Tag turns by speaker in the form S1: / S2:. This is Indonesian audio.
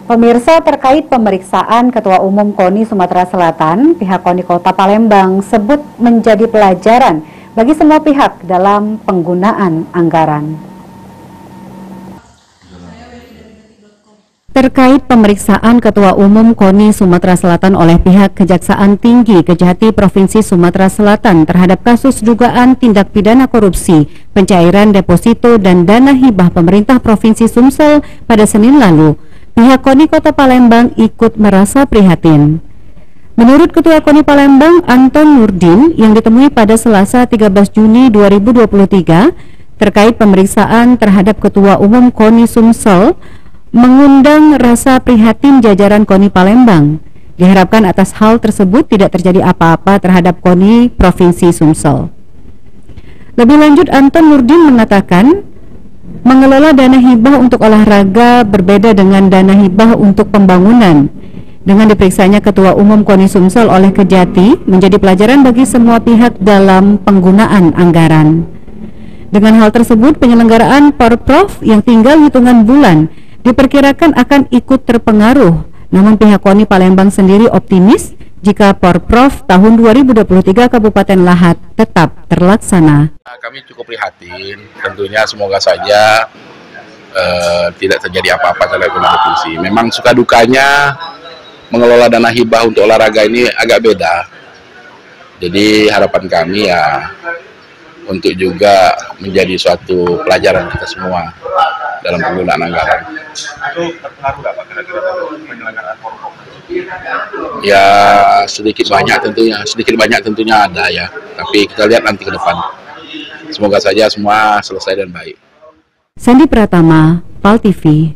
S1: Pemirsa, terkait pemeriksaan Ketua Umum KONI Sumatera Selatan, pihak KONI Kota Palembang sebut menjadi pelajaran bagi semua pihak dalam penggunaan anggaran. Terkait pemeriksaan Ketua Umum KONI Sumatera Selatan oleh pihak Kejaksaan Tinggi Kejati Provinsi Sumatera Selatan terhadap kasus dugaan tindak pidana korupsi, pencairan deposito dan dana hibah pemerintah Provinsi Sumsel pada Senin lalu, pihak KONI Kota Palembang ikut merasa prihatin. Menurut Ketua KONI Palembang, Anton Nurdin, yang ditemui pada Selasa 13 Juni 2023, terkait pemeriksaan terhadap Ketua Umum KONI Sumsel, mengundang rasa prihatin jajaran KONI Palembang. Diharapkan atas hal tersebut tidak terjadi apa-apa terhadap KONI Provinsi Sumsel. Lebih lanjut, Anton Nurdin mengatakan, mengelola dana hibah untuk olahraga berbeda dengan dana hibah untuk pembangunan. Dengan diperiksanya Ketua Umum KONI Sumsel oleh Kejati menjadi pelajaran bagi semua pihak dalam penggunaan anggaran. Dengan hal tersebut, penyelenggaraan Porprov yang tinggal hitungan bulan diperkirakan akan ikut terpengaruh. Namun pihak KONI Palembang sendiri optimis jika Porprov tahun 2023 Kabupaten Lahat tetap terlaksana.
S2: Kami cukup prihatin, tentunya semoga saja tidak terjadi apa-apa terhadap provinsi. Memang suka dukanya mengelola dana hibah untuk olahraga ini agak beda. Jadi harapan kami ya untuk juga menjadi suatu pelajaran kita semua dalam penggunaan anggaran.
S3: Itu terpengaruh nggak Pak kira-kira penyelenggaraan Porprov?
S2: Ya sedikit banyak tentunya ada ya. Tapi kita lihat nanti ke depan. Semoga saja semua selesai dan baik.
S1: Sandi Pratama, PAL TV.